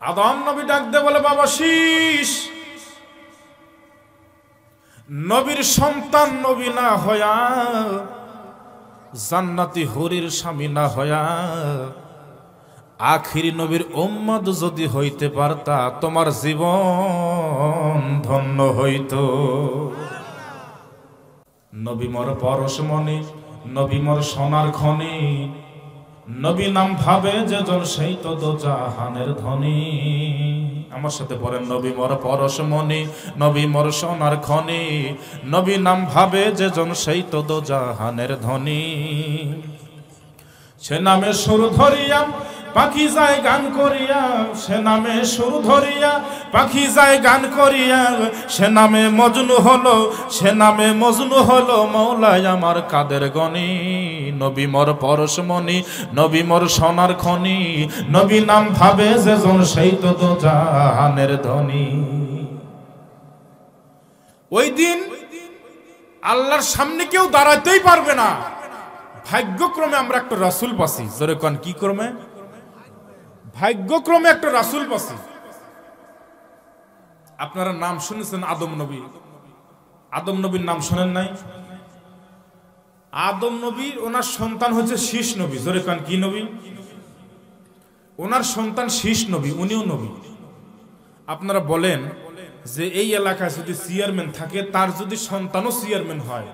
আদম নবী ডাক দে বলে, বাবা শীষ, নবীর সন্তান নবী না হয়া, জান্নাতি হরির স্বামী না হয়া, আখিরি নবীর উম্মত যদি হইতে পারতা, তোমার জীবন ধন্য হইত। নবী মোর পরশমণি, নবী মোর সোনার খনি, নবী নাম ভাবে যে জন সেই তো দোজাহানের ধনী। আমার সাথে পড়েন, নবী মোর পরশমণি, নবী মোর সোনার খনি, নবী নাম ভাবে যে জন সেই তো দোজাহানের ধনী। সে নামে সুর ধরিয়া পাখি যায় গান করিয়া, সে নামে সুর ধরিয়া পাখি যায় গান করিয়া, সে নামে মজনু হলো, সে নামে মজনু হলো মৌলাই আমার কাদের গনি। নবী মোর পরশমণি, নবী মোর সোনার খনি, নবী নাম ভাবে যে জন সেই তো দোজাহানের ধনী। ওই দিন আল্লাহর সামনে কেউ দাঁড়াতেই পারবে না। ভাগ্যক্রমে আমরা একটা রাসূল পাচ্ছি। জোরে কোন, কি ক্রমে? ভাগ্যক্রমে একটা রাসূল পাচ্ছি। আপনারা নাম শুনেছেন আদম নবী, আদম নবীর নাম শোনেন নাই? আদম নবী, ওনার সন্তান হচ্ছে শীষ নবী। জোরে কোন, কি নবী? ওনার সন্তান শীষ নবী, উনিও নবী। আপনারা বলেন যে এই এলাকায় যদি চেয়ারম্যান থাকে, তার যদি সন্তানও চেয়ারম্যান হয়,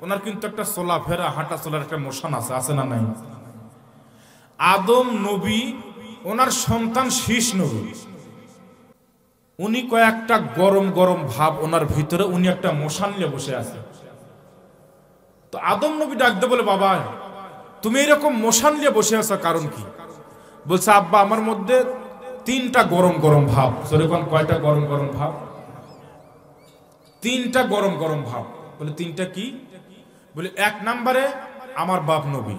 ওনার কিন্তু একটা চলাফেরা হাঁটা চলার একটা মোশন আছে, আছে না নাই? আদম নবী, ওনার সন্তান শীষ নবী, উনি কয়েকটা গরম গরম ভাব ওনার ভিতরে, উনি একটা মোশন নিয়ে বসে আছে। তো আদম নবী ডাকতে বলে, বাবা তুমি এরকম মোশন নিয়ে বসে আছো কারণ কি? বলছে, আব্বা আমার মধ্যে তিনটা গরম গরম ভাব। সেরকম কয়টা গরম গরম ভাব? তিনটা গরম গরম ভাব। বলে তিনটা কি? বলে এক নম্বরে আমার বাপ নবী,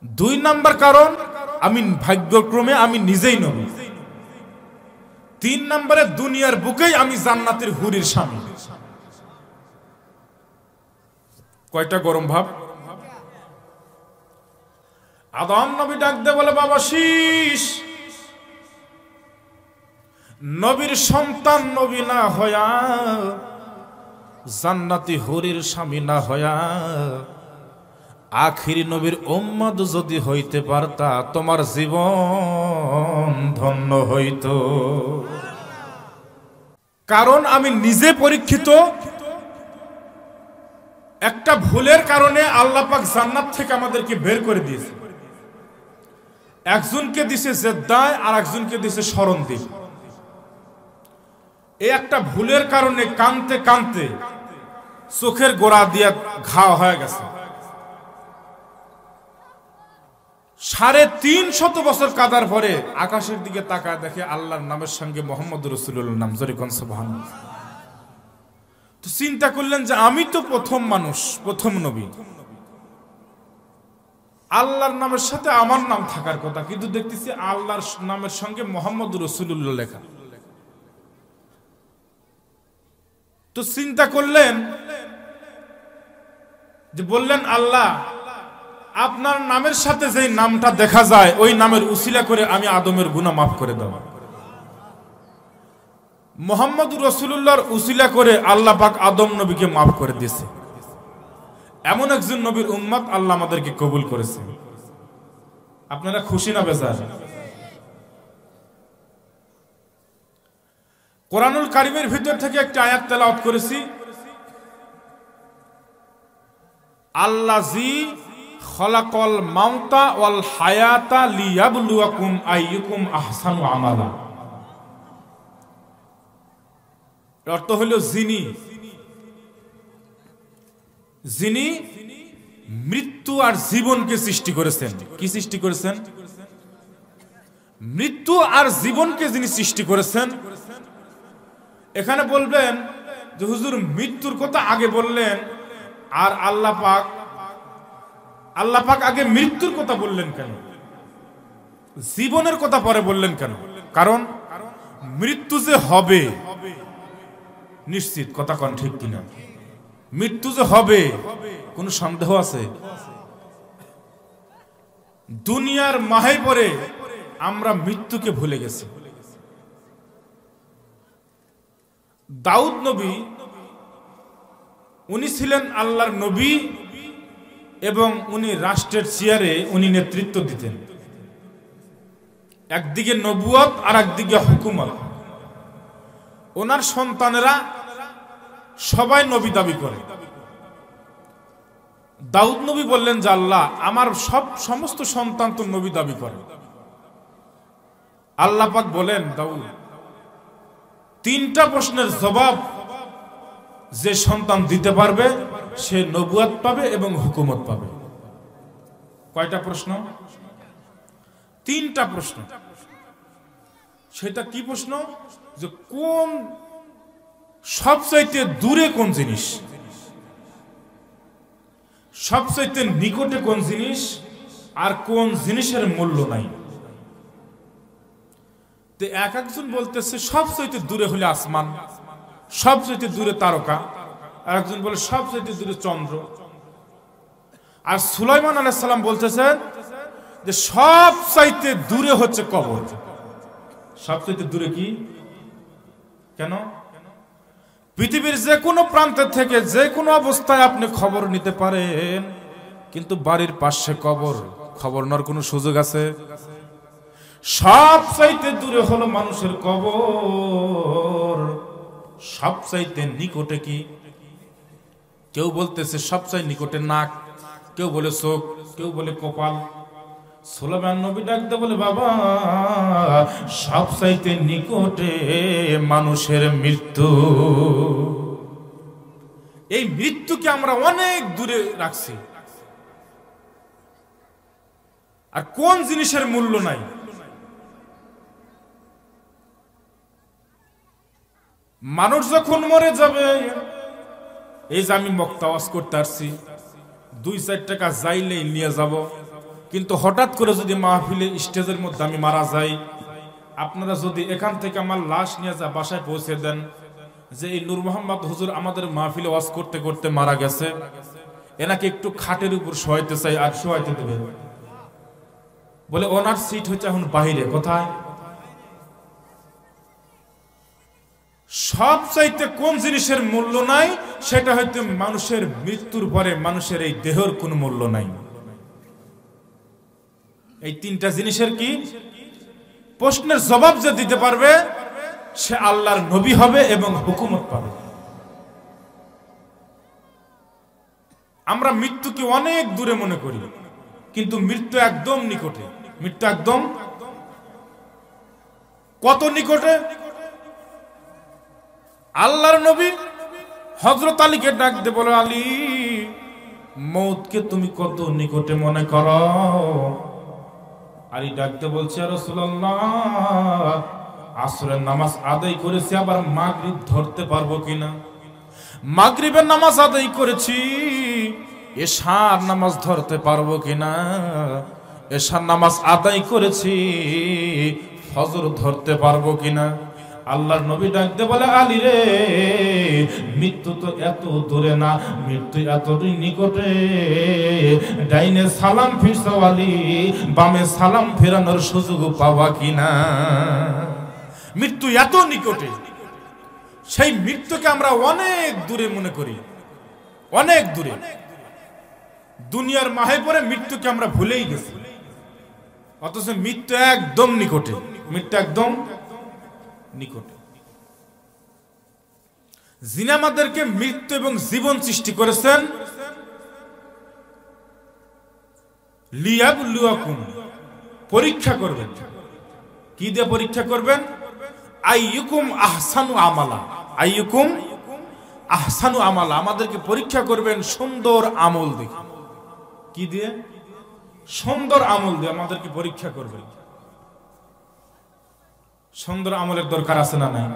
দুই নাম্বার কারণ আমি ভাগ্যক্রমে আমি নিজেই নবী, তিন নম্বরে দুনিয়ার বুকেই আমি জান্নাতের হুরির স্বামী। কয়টা গরম ভাব? আদম নবী ডাক দে বলে, বাবা শীষ, নবীর সন্তান নবী না হয়া, জান্নাতি হরির স্বামী না হয়া, আখিরি নবীর উম্মত যদি হইতে পারতা, তোমার জীবন ধন্য হইত। কারণ আমি নিজে পরীক্ষিত। একটা ভুলের কারণে আল্লাহ পাক জান্নাত থেকে আমাদেরকে বের করে দিয়েছে। একজনকে দিছে জেদ্দায়, আর একজনকে দিছে শরণদ্বীপ। এই একটা ভুলের কারণে কানতে কানতে চোখের গোড়া দিয়ে ঘা হয়ে গেছে। 350 বছর কাদার পরে আকাশের দিকে তাকায় দেখে আল্লাহর নামের সঙ্গে মোহাম্মদ রাসূলুল্লাহর নাম। জোরে কোন সুবহানাল্লাহ। তো চিন্তা করলেন যে আমি তো প্রথম মানুষ, প্রথম নবী, আল্লাহর নামের সাথে আমার নাম থাকার কথা, কিন্তু দেখতেছি আল্লাহর নামের সঙ্গে মোহাম্মদ রাসূলুল্লাহ লেখা। তো চিন্তা করলেন যে, বললেন আল্লাহ আপনার নামের সাথে যে নামটা দেখা যায়, ওই নামের উসিলা করে আমি আদমের গুনাহ মাফ করে দাও। মোহাম্মদ রাসূলুল্লাহর উসিলা করে আল্লাহ পাক আদম নবীকে মাফ করে দিয়েছে। এমন একজন নবীর উম্মত আল্লাহ আমাদেরকে কবুল করেছে। আপনারা খুশি না বেজার? কোরআনুল কারীমের ভিতর থেকে একটা আয়াত তেলাওয়াত করেছি। আল্লাযী খালাকাল মাউতা ওয়াল হায়াতা লিয়াবলুয়াকুম আইয়ুকুম আহসানু আমালা। অর্থ হলো যিনি মৃত্যু আর জীবনকে সৃষ্টি করেছেন। কি সৃষ্টি করেছেন? মৃত্যু আর জীবনকে যিনি সৃষ্টি করেছেন। এখানে বলবেন যে হুজুর মৃত্যুর কথা আগে বললেন, আর আল্লাহ পাক আগে মৃত্যুর কথা বললেন কেন? জীবনের কথা পরে বললেন কেন? কারণ মৃত্যু যে হবে নিশ্চিত, কথা কোন ঠিক কিনা? মৃত্যু যে হবে কোন সন্দেহ আছে? দুনিয়ার মাহে পরে আমরা মৃত্যুকে ভুলে গেছি। দাউদ নবী উনি ছিলেন আল্লাহর নবী এবং উনি রাষ্ট্রের চেয়ারে উনি নেতৃত্ব দিতেন। একদিকে নবুয়ত আর একদিকে হুকুমত। ওনার সন্তানেরা সবাই নবী দাবি করে। দাউদ নবী বললেন যে আল্লাহ আমার সমস্ত সন্তান তো নবী দাবি করে। আল্লাহ পাক বলেন দাউদ, 3টা প্রশ্নের জবাব যে সন্তান দিতে পারবে সে নবুয়ত পাবে এবং হুকুমত পাবে। কয়টা প্রশ্ন? 3টা প্রশ্ন। সেটা কি প্রশ্ন? যে কোন সবচাইতে দূরে কোন জিনিস, সবচাইতে নিকটে কোন জিনিস, আর কোন জিনিসের মূল্য নাই। তো একজন বলতেছে সবচাইতে দূরে হলে আসমান, সবচাইতে দূরে তারকা, আর একজন বলে সবচাইতে দূরে চন্দ্র। আর সুলাইমান আলাইহিস সালাম বলতেছেন যে সবচাইতে দূরে হচ্ছে কবর। সবচাইতে দূরে কি? কেন? পৃথিবীর যে কোনো প্রান্তের থেকে যে কোনো অবস্থায় আপনি খবর নিতে পারেন, কিন্তু বাড়ির পাশে কবর, খবর নেওয়ার কোনো সুযোগ আছে? সবচাইতে দূরে হলো মানুষের কবর। সবচাইতে নিকটে কি? কেউ বলতেছে সবচাইতে নিকটে নাক, কেউ বলে চোখ, কেউ বলে কপাল। সুলাইমান নবী ডাকতে বলে বাবা সবচাইতে নিকটে মানুষের মৃত্যু। এই মৃত্যুকে আমরা অনেক দূরে রাখছি। আর কোন জিনিসের মূল্য নাই? মানুষ যখন মরে যাবে, এই যে আমি বক্তা ওয়াজ করতে আসছি, 2-4 টাকা যাইলেই নিয়ে যাব, কিন্তু হঠাৎ করে যদি মাহফিলে স্টেজের মধ্যে আমি মারা যাই, আপনারা যদি এখান থেকে আমার লাশ নিয়ে যা বাসায় পৌঁছে দেন যে এই নূর মোহাম্মদ হুজুর আমাদের মাহফিলে ওয়াজ করতে করতে মারা গেছে, এনাকে একটু খাটের উপর শোয়াইতে চাই, আর শোয়াইতে দেবে বলে ওনার সিট হচ্ছে এখন বাইরে। কোথায়? সবচাইতে কোন জিনিসের মূল্য নাই? সেটা হয়তো মানুষের মৃত্যুর পরে মানুষের এই দেহের কোনো মূল্য নাই। এই 3টা জিনিসের কি? প্রশ্নের জবাব যে দিতে পারবে সে আল্লাহর নবী হবে এবং হুকুমত পাবে। আমরা মৃত্যুকে অনেক দূরে মনে করি, কিন্তু মৃত্যু একদম নিকটে। মৃত্যু একদম কত নিকটে? আল্লাহর নবী হযরত আলীকে ডাক দিয়ে বলে, আলী মওতকে তুমি কত নিকটে মনে করো? আলী ডাকতে বলছে, রাসূলুল্লাহ আসরের নামাজ আদায় করেছি, আবার মাগরিব ধরতে পারবো কিনা? মাগরিবের নামাজ আদায় করেছি, এশার নামাজ ধরতে পারবো কিনা? এশার নামাজ আদায় করেছি, ফজর ধরতে পারবো কিনা? আল্লাহর নবী ডাকতে বলে, আলী রে মৃত্যু তো এত দূরে না, মৃত্যু এত নিকটে। ডাইনে সালাম ফিরছো আলী, বামে সালাম ফেরানোর সুযোগ পাওয়া কিনা? মৃত্যু এত নিকটে, সেই মৃত্যুকে আমরা অনেক দূরে মনে করি, অনেক দূরে। দুনিয়ার মাহে পরে মৃত্যুকে আমরা ভুলেই গেছি, অথচ মৃত্যু একদম নিকটে। মৃত্যু একদম নিকটে। যিনি আমাদেরকে মৃত্যু এবং জীবন সৃষ্টি করেছেন, লিয়াবলুয়াকুম, পরীক্ষা করবেন। কি দিয়ে পরীক্ষা করবেন? আইয়ুকুম আহসানু আমালা। আইয়ুকুম আহসানু আমালা, আমাদেরকে পরীক্ষা করবেন সুন্দর আমল দিয়ে। কি দিয়ে? সুন্দর আমল দিয়ে আমাদেরকে পরীক্ষা করবেন। সুন্দর আমলের দরকার আছে না নাই?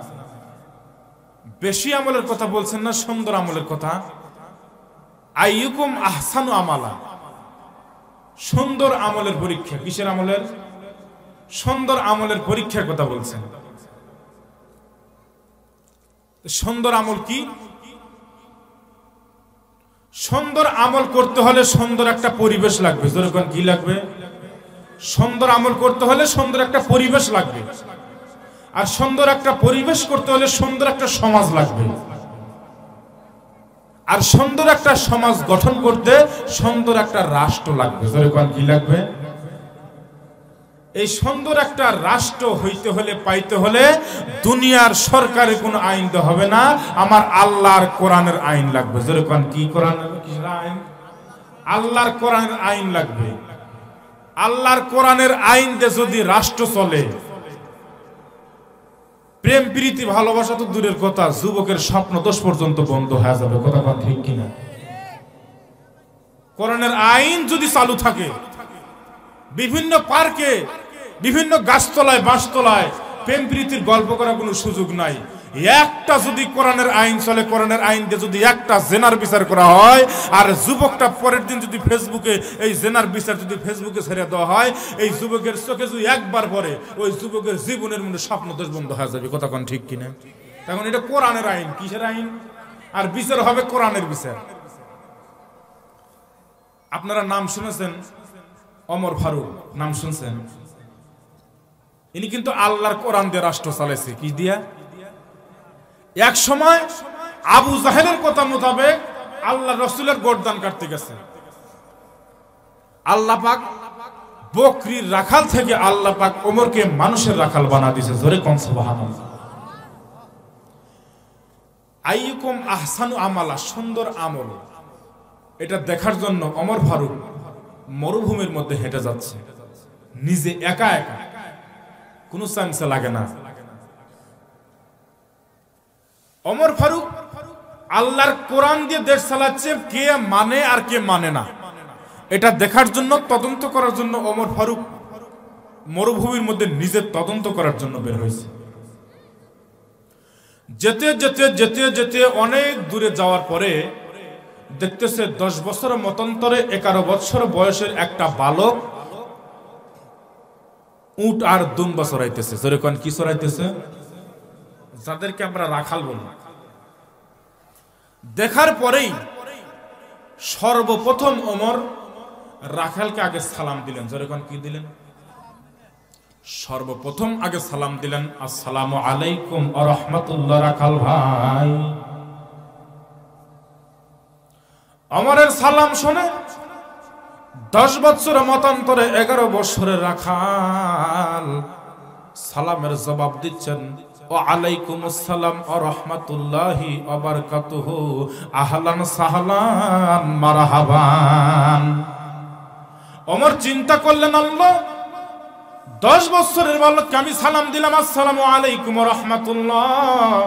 বেশি আমলের কথা বলছেন না, সুন্দর আমলের কথা। আইয়ুকুম আহসানু আমালা, সুন্দর আমলের পরীক্ষা। কিসের আমলের? সুন্দর আমলের পরীক্ষার কথা বলছেন। সুন্দর আমল কি? সুন্দর আমল করতে হলে সুন্দর একটা পরিবেশ লাগবে। যেরকম কি লাগবে? সুন্দর আমল করতে হলে সুন্দর একটা পরিবেশ লাগবে, আর সুন্দর একটা পরিবেশ করতে হলে সুন্দর একটা সমাজ লাগবে, আর সুন্দর একটা সমাজ গঠন করতে সুন্দর একটা রাষ্ট্র লাগবে। কি লাগবে? এই সুন্দর একটা রাষ্ট্র হইতে হলে, পাইতে হলে দুনিয়ার সরকারে কোনো আইন তো হবে না, আমার আল্লাহর কোরআনের আইন লাগবে। যেরকম কি কোরআন আইন? আল্লাহর কোরআনের আইন লাগবে। আল্লাহর কোরআনের আইন দিয়ে যদি রাষ্ট্র চলে, প্রেম প্রীতি ভালোবাসা তো দূরের কথা, যুবকের স্বপ্ন দোষ পর্যন্ত বন্ধ হয়ে যাবে। কথা ঠিক কিনা? কোরআনের আইন যদি চালু থাকে, বিভিন্ন পার্কে, বিভিন্ন গাছতলায়, বাঁশতলায় প্রেম প্রীতির গল্প করার কোনো সুযোগ নাই। একটা যদি কোরআনের আইন চলে, কোরআনের আইন দিয়ে যদি একটা জেনার বিচার করা হয়, আর যুবকটা পরের দিন যদি ফেসবুকে এই জেনার বিচার যদি ফেসবুকে ছেড়ে দেওয়া হয়, এই যুবকের চোখে যদি একবার পরে, ওই যুবকের জীবনের মধ্যে স্বপ্ন দোষ বন্ধ হয়ে যাবে। কথা কোন ঠিক কিনা? এখন এটা কোরআনের আইন। কিসের আইন? আর বিচার হবে কোরআনের বিচার। আপনারা নাম শুনেছেন ওমর ফারুক, নাম শুনছেন? ইনি কিন্তু আল্লাহর কোরআন দিয়ে রাষ্ট্র চালাইছে। কি দিয়া? এক সময় আবু জাহেলের কথা মোতাবেক আল্লাহ রসুলের গর্দান কাটতে গেছে। আল্লাহ পাক বকরির রাখাল থেকে আল্লাহ পাক ওমরকে মানুষের রাখাল বানা দিয়েছে। জোরে কোন সুবহানাল্লাহ। আইয়ুকুম আহসানু আমালা, সুন্দর আমল, এটা দেখার জন্য ওমর ফারুক মরুভূমির মধ্যে হেঁটে যাচ্ছে, নিজে একা একা, কোনো চান্স লাগে না। ওমর ফারুক আল্লাহর কোরআন দিয়ে দেশ চালাচ্ছে, কে মানে আর কে মানে না, এটা দেখার জন্য, তদন্ত করার জন্য ওমর ফারুক মরুভূমির মধ্যে নিজের তদন্ত করার জন্য বের হয়েছে। যেতে যেতে যেতে যেতে অনেক দূরে যাওয়ার পরে দেখতেছে 10 বছর মতান্তরে 11 বছর বয়সের একটা বালক উট আর দুম্বা চড়াইতেছে। যেরকম কি চড়াইতেছে? যাদেরকে আমরা রাখাল বলি। দেখার পরেই সর্বপ্রথম ওমর রাখালকে আগে সালাম দিলেন। যেরকম কি দিলেন? সর্বপ্রথম আগে সালাম দিলেন, আসসালামু আলাইকুম ওয়া রাহমাতুল্লাহ। রাখাল ভাই, ওমরের সালাম শুনে 10 বছর মতান্তরে 11 বছরের রাখাল সালামের জবাব দিচ্ছেন, ওয়া আলাইকুম আসসালাম ওয়া রাহমাতুল্লাহি ওয়া বারাকাতুহু, আহলান সাহলান মারহাবান। ওমর চিন্তা করলেন, আল্লাহ, 10 বছরের বালককে আমি সালাম দিলাম আসসালামু আলাইকুম ওয়া রাহমাতুল্লাহ,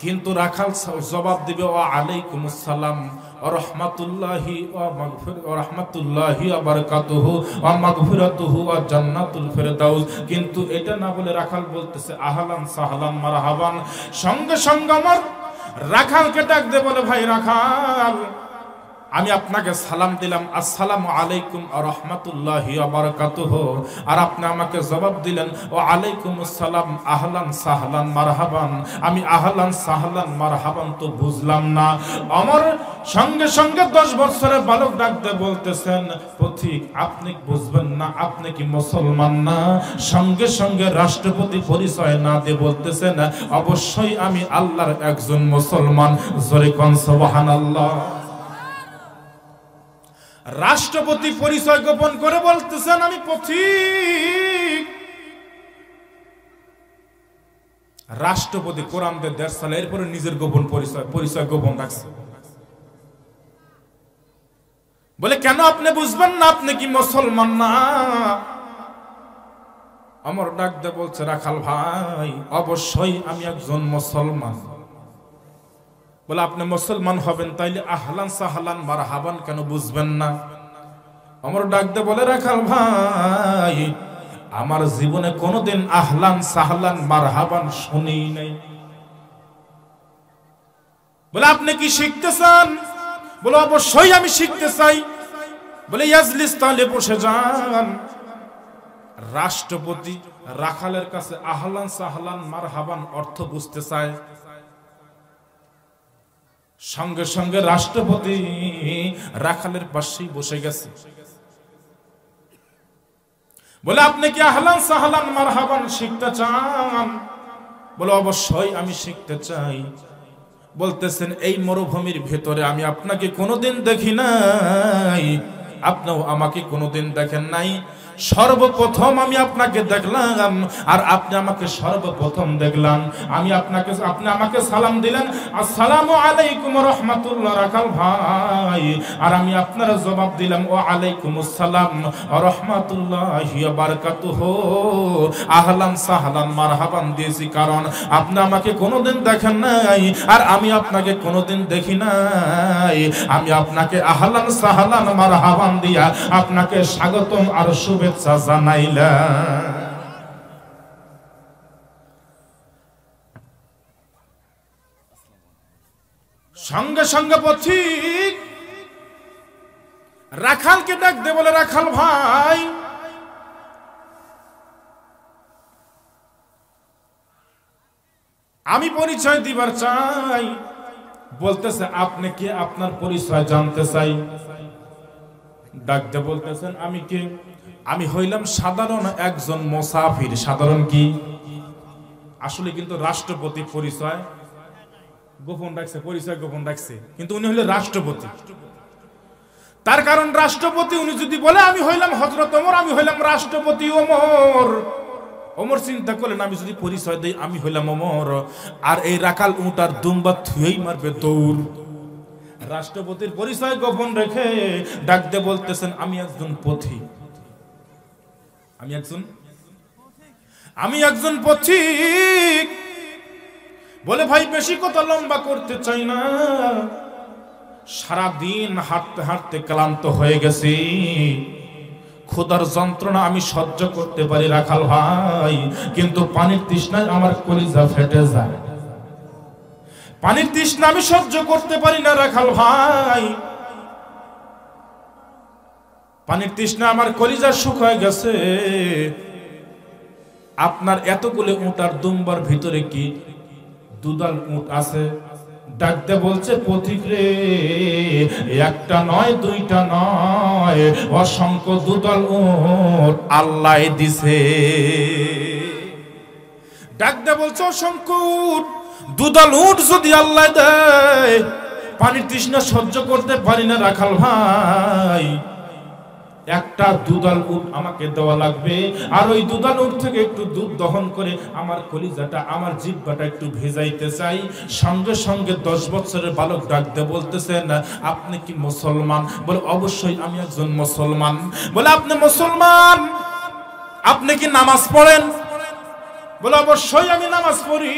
কিন্তু রাখাল জবাব দিবে ওয়া আলাইকুম আসসালাম ওয়া রাহমাতুল্লাহি ওয়া রাহমাতুল্লাহি ওয়া বারাকাতুহু ওয়া মাগফিরাতুহু ওয়া জান্নাতুল ফিরদাউস। কিন্তু এটা না বলে রাখাল বলতেছে আহলান সাহলান মারহাবান। সঙ্গে সঙ্গে আমার রাখালকে ডাক দিয়ে বলে, ভাই রাখাল, আমি আপনাকে সালাম দিলাম আসসালামু আলাইকুম ওয়া রাহমাতুল্লাহি ওয়া বারাকাতুহু, আর আপনি আমাকে জবাব দিলেন ওয়া আলাইকুম আসসালাম আহলান সাহলান মারহাবান। আমি আহলান সাহলান মারহাবান তো বুঝলাম না। আমার সঙ্গে সঙ্গে 10 বছরের বালক ডাকতে বলতেছেন, পথিক, আপনি বুঝবেন না? আপনি কি মুসলমান না? সঙ্গে সঙ্গে রাষ্ট্রপতি পরিচয় না দিয়ে বলতেছেন, অবশ্যই আমি আল্লাহর একজন মুসলমান। জোরে কোন সুবহানাল্লাহ। রাষ্ট্রপতি পরিচয় গোপন করে বলতেছেন, আমি পথিক। রাষ্ট্রপতি কোরআন দিয়ে দেশ চালে, এরপরে নিজের গোপন পরিচয় গোপন রাখছে। বলে, কেন আপনি বুঝবেন না? আপনি কি মুসলমান না? আমার ডাক দিয়ে বলছে, রাখাল ভাই, অবশ্যই আমি একজন মুসলমান। বলে, আপনি মুসলমান হবেন, তাইলে আহলান সাহলান মারহাবান কেন বুঝবেন না? আমার ডাক দিয়ে বলে, রাখাল ভাই, আমার জীবনে কোনোদিন আহলান সাহলান মারহাবান শুনি নাই। বলে, আপনি কি শিখতে চান? বলে, অবশ্যই আমি শিখতে চাই। বলে, ইয়াজলিস, তাহলে বসে যান। রাষ্ট্রপতি রাখালের কাছে আহলান সাহলান মারহাবান অর্থ বুঝতে চায়। সঙ্গে সঙ্গে রাষ্ট্রপতি রাখালের পাশেই বসে গেছে। বলে আপনি কি আহলান সাহলান মারহাবান শিখতে চান? বলে অবশ্যই আমি শিখতে চাই। বলতেছেন এই মরুভূমির ভেতরে আমি আপনাকে কোনোদিন দেখি নাই, আপনিও আমাকে কোনোদিন দেখেন নাই। সর্বপ্রথম আমি আপনাকে দেখলাম আর আপনি আমাকে সর্বপ্রথম দেখলাম। আপনি আমাকে সালাম দিলেন, আসসালামু আলাইকুম রাহমাতুল্লাহ রাখাল ভাই, আর আমি আপনার জবাব দিলাম ওয়া আলাইকুমুস সালাম ওয়া রাহমাতুল্লাহি ওয়া বারাকাতুহু। আহলান সাহলান মারহাবান দিয়েছি, কারণ আপনি আমাকে কোনোদিন দেখেন নাই আর আমি আপনাকে কোনোদিন দেখি নাই। আমি আপনাকে আহলান সাহলান মারহাবান দিয়া আপনাকে স্বাগতম আর শুভেচ্ছা জানাইলাম। সঙ্গে সঙ্গে পথিক রাখালকে ডাক দে, বলে রাখাল ভাই, আমি পরিচয় দিবার চাই। বলতেছে আপনি কে? আপনার পরিচয় জানতে চাই। ডাক দে বলতেছেন আমি কে? আমি হইলাম সাধারণ একজন মুসাফির। সাধারণ কি? আসলে কিন্তু রাষ্ট্রপতি পরিচয় গোপন রাখছে, পরিচয় গোপন রাখছে, কিন্তু উনি হইলেন রাষ্ট্রপতি। তার কারণ রাষ্ট্রপতি উনি যদি বলে আমি হইলাম হযরত ওমর, আমি হইলাম রাষ্ট্রপতি ওমর, ওমর চিন্তা করলেন আমি যদি পরিচয় দেই আমি হইলাম ওমর, আর এই রাখাল উটার দুম্বা থুয়েই মারবে দৌড়। রাষ্ট্রপতির পরিচয় গোপন রেখে ডাক দিয়ে বলতেছেন আমি একজন পথিক, আমি একজন পথিক। বলে ভাই বেশি কথা লম্বা করতে চাই না, সারাদিন হাঁটতে হাঁটতে ক্লান্ত হয়ে গেছি, ক্ষুধার যন্ত্রণা আমি সহ্য করতে পারি রাখাল ভাই, কিন্তু পানির তৃষ্ণায় আমার কলিজা ফেটে যায়। পানির তৃষ্ণা আমি সহ্য করতে পারি না রাখাল ভাই, পানির তৃষ্ণা আমার কলিজা শুকায় গেছে। আপনার এতগুলো উট আর দুম্বার ভিতরে কি দুধাল উট আছে? ডাকতে বলছে পথিক রে, একটা নয় দুইটা নয়, অসংখ্য দুধাল উট আল্লাহ দিছে। ডাকতে বলছে অসংখ্য উট, দুধাল উট যদি আল্লাহ দেয়, পানির তৃষ্ণা সহ্য করতে পারি না রাখাল ভাই, একটা দুধাল উট আমাকে দেওয়া লাগবে, আর ওই দুধাল উট থেকে একটু দুধ দহন করে আমার কলিজাটা, আমার জিহ্বাটা একটু ভেজাইতে চাই। সঙ্গে সঙ্গে 10 বছরের বালক ডাকতে বলতেছেন আপনি কি মুসলমান? বলে অবশ্যই আমি একজন মুসলমান। বলে আপনি মুসলমান, আপনি কি নামাজ পড়েন? বলে অবশ্যই আমি নামাজ পড়ি।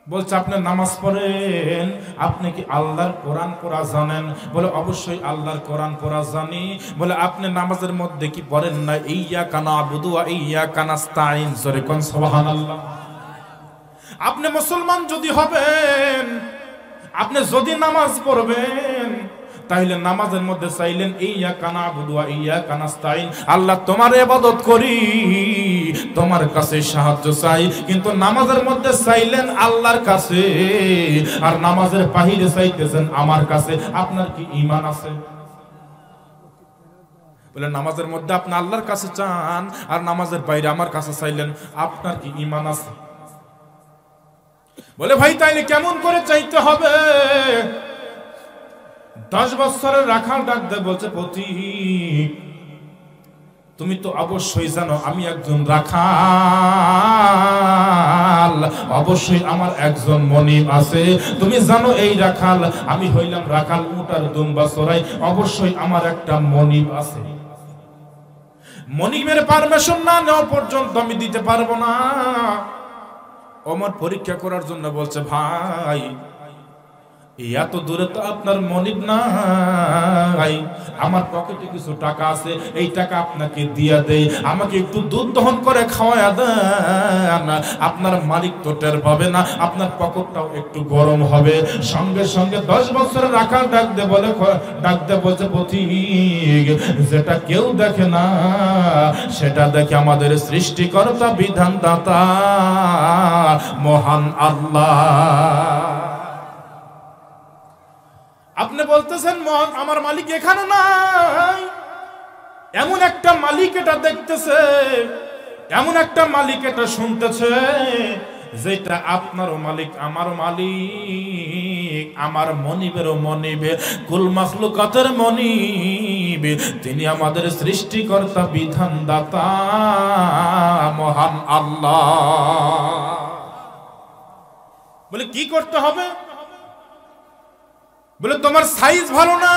বলছে আপনি নামাজ পড়েন, আপনি কি আল্লাহর কোরআন পড়া জানেন? বলে অবশ্যই আল্লাহর কোরআন পড়া জানি। বলে আপনি নামাজের মধ্যে কি পড়েন না ইয়্যাকা না'বুদু ওয়া ইয়্যাকা নাস্তাঈন? জোরে কোন সুবহানাল্লাহ। আপনি মুসলমান যদি হবেন, আপনি যদি নামাজ পড়বেন, তাহলে নামাজের মধ্যে চাইলেন ইয়্যাকা না'বুদু ওয়া ইয়্যাকা নাস্তাঈন, আল্লাহ তোমার ইবাদত করি, তোমার কাছে সাহায্য চাই। কিন্তু নামাজের মধ্যে চাইলেন আল্লাহর কাছে, আর নামাজের বাহিরে চাইতেছেন আমার কাছে। আপনার কি ঈমান আছে? বলে নামাজের মধ্যে আপনি আল্লাহর কাছে চান আর নামাজের বাইরে আমার কাছে চাইলেন, আপনার কি ঈমান আছে? বলে ভাই তাইলে কেমন করে চাইতে হবে? 10 বছরের রাখাল ডাক দেয় বলছে পথিক, তুমি তো অবশ্যই জানো আমি একজন রাখাল, অবশ্যই আমার একজন মনিব আছে। তুমি জানো এই রাখাল, আমি হইলাম রাখাল, উট আর দুম্বা চড়াই, অবশ্যই আমার একটা মনিব আছে। মনিবের পারমিশন না নেওয়া পর্যন্ত আমি দিতে পারবো না। ওমর পরীক্ষা করার জন্য বলছে ভাই এত দূরে তো আপনার মনিব নাই, আমার পকেটে কিছু টাকা আছে, এই টাকা আপনাকে দিয়ে দেই, আমাকে একটু দুধ দহন করে খাওয়ায়া দেন, আপনার মালিক তো টের পাবে না, আপনার পকেটটাও একটু গরম হবে। সঙ্গে সঙ্গে 10 বছরের রাখাল ডাক দে বলছে পথিক, যেটা কেউ দেখে না সেটা দেখে আমাদের সৃষ্টিকর্তা বিধানদাতা মহান আল্লাহ। আপনি বলতেছেন আমার মালিক এখানে নাই, এমন একটা মালিক এটা দেখতেছে, এমন একটা মালিক এটা শুনতেছে, যেটা আপনারও মালিক, আমারও মালিক, আমার মনিবেরও মনিবে, কুল মাখলুকাতের মনিবে। তিনি আমাদের সৃষ্টিকর্তা, বিধানদাতা, মহান আল্লাহ। বলে কি করতে হবে? বলে তোমার সাইজ ভালো না,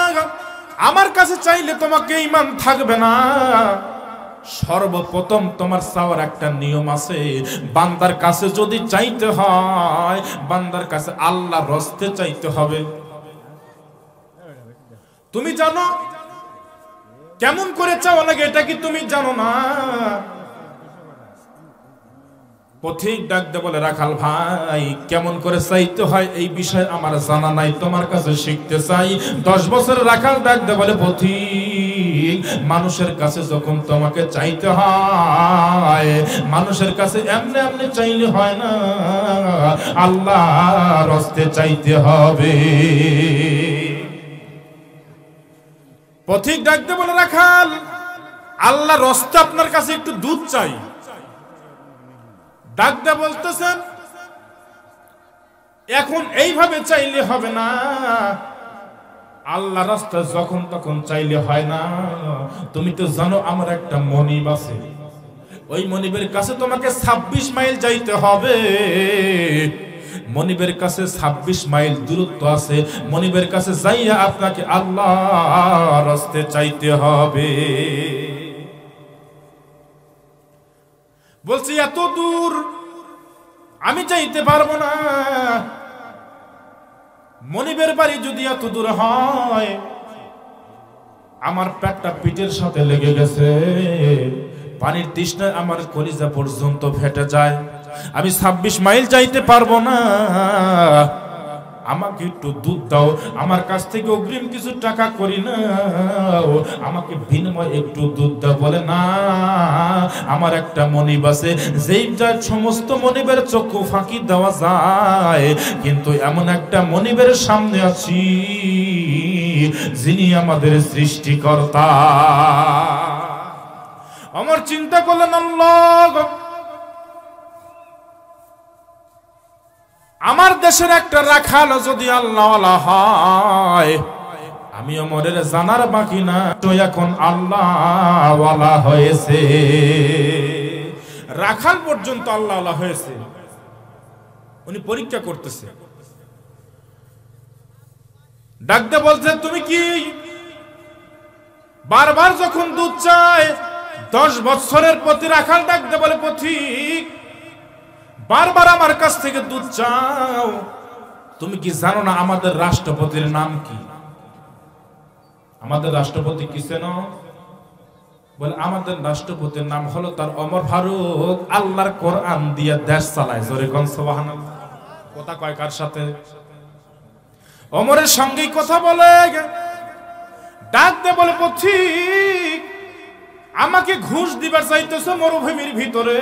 আমার কাছে চাইলে তোমাকে ঈমান থাকবে না। সর্বপ্রথম তোমার চাওয়ার একটা নিয়ম আছে, বান্দার কাছে যদি চাইতে হয়, বান্দার কাছে আল্লাহর রাস্তে চাইতে হবে। তুমি জানো কেমন করে চাওয়া লাগে? এটা কি তুমি জানো না? পথিক ডাক দে বলে, রাখাল ভাই, কেমন করে চাইতে হয় এই বিষয়ে আমার জানা নাই, তোমার কাছে শিখতে চাই। 10 বছর রাখাল ডাক দে বলে, পথিক, মানুষের কাছে যখন তোমাকে চাইতে হয়, মানুষের কাছে এমনি এমনি চাইলে হয় না, আল্লাহর রাস্তে চাইতে হবে। পথিক ডাক দে বলে, রাখাল, আল্লাহর রাস্তে আপনার কাছে একটু দুধ চাই। ডাকদা বলতেছেন, এখন এইভাবে চাইলে হবে না, আল্লাহ রাস্তা যখন তখন চাইলে হয় না। তুমি তো জানো আমার একটা মনিব আছে, ওই মনিবের কাছে তোমাকে 26 মাইল যাইতে হবে। মনিবের কাছে 26 মাইল দূরত্ব আছে, মনিবের কাছে যাইয়া আপনাকে আল্লাহর রাস্তে চাইতে হবে। বলছি এত দূর আমি যাইতে পারবো না। মনিবের বাড়ি যদি এত দূর হয়, আমার পেটটা পিঠের সাথে লেগে গেছে, পানির তৃষ্ণায় আমার কলিজা পর্যন্ত ফেটে যায়, আমি 26 মাইল যাইতে পারবো না। আমাকে একটু দুধ দাও, আমার কাছ থেকে অগ্রিম কিছু টাকা করি না, আমাকে বিনিময় একটু দুধ দাও। বলে, না, আমার একটা মনিব আছে, যেই যার সমস্ত মনিবের চক্ষু ফাঁকি দেওয়া যায়, কিন্তু এমন একটা মনিবের সামনে আছি যিনি আমাদের সৃষ্টিকর্তা। আমার চিন্তা করলেন, আল্লাহ, আমার দেশের একটা রাখাল যদি আল্লাহওয়ালা হয়, আমি ওমরের জানার বাকি না, তো এখন আল্লাহওয়ালা হয়েছে। রাখাল পর্যন্ত আল্লাহওয়ালা হয়েছে, উনি পরীক্ষা করতেছে। ডাকতে বলছে, তুমি কি বারবার যখন দুধ চায়, 10 বছরের প্রতি রাখাল ডাকতে বলে, পথিক, বারবার আমার কাছ থেকে দুধ চাও, তুমি কি জানো না আমাদের রাষ্ট্রপতির নাম কি? আমাদের রাষ্ট্রপতি কি চেনো? বলে, আমাদের রাষ্ট্রপতির নাম হলো তার ওমর ফারুক, আল্লাহর কোরআন দিয়ে দেশ চালায়। জোরে কোন সুবহানাল্লাহ। কথা কয় কার সাথে? ওমরের সঙ্গেই কথা বলে। ডাক দে বলে, পথিক, আমাকে ঘুষ দিবার চাইতেছো মরুভূমির ভিতরে?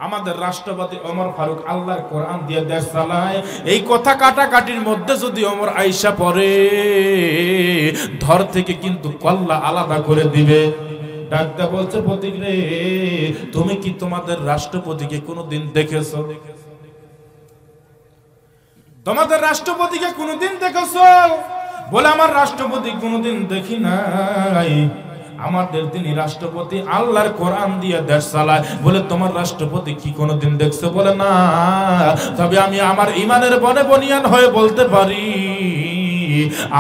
আমাদের রাষ্ট্রপতি ওমর ফারুক আল্লাহর কোরআন দিয়ে দেশ চালায়। এই কথা কাটাকাটির মধ্যে যদি ওমর আইসা পড়ে, ধর থেকে কিন্তু কল্লা আলাদা করে দিবে। ডাকতে বলছে, পথিক রে, তুমি কি তোমাদের রাষ্ট্রপতিকে কোনোদিন দেখেছো? তোমাদের রাষ্ট্রপতিকে কোনোদিন দেখেছো? বলে, আমার রাষ্ট্রপতি কোনোদিন দেখি নাই, আমাদের তিনি রাষ্ট্রপতি, আল্লাহর কোরআন দিয়ে দেশ চালায়। বলে, তোমার রাষ্ট্রপতি কি কোনোদিন দেখছো? বলে, না, তবে আমি আমার ইমানের বনে বনিয়ান হয়ে বলতে পারি,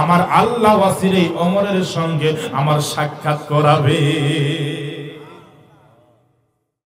আমার আল্লাহ ওয়াসির এই ওমরের সঙ্গে আমার সাক্ষাৎ করাবে।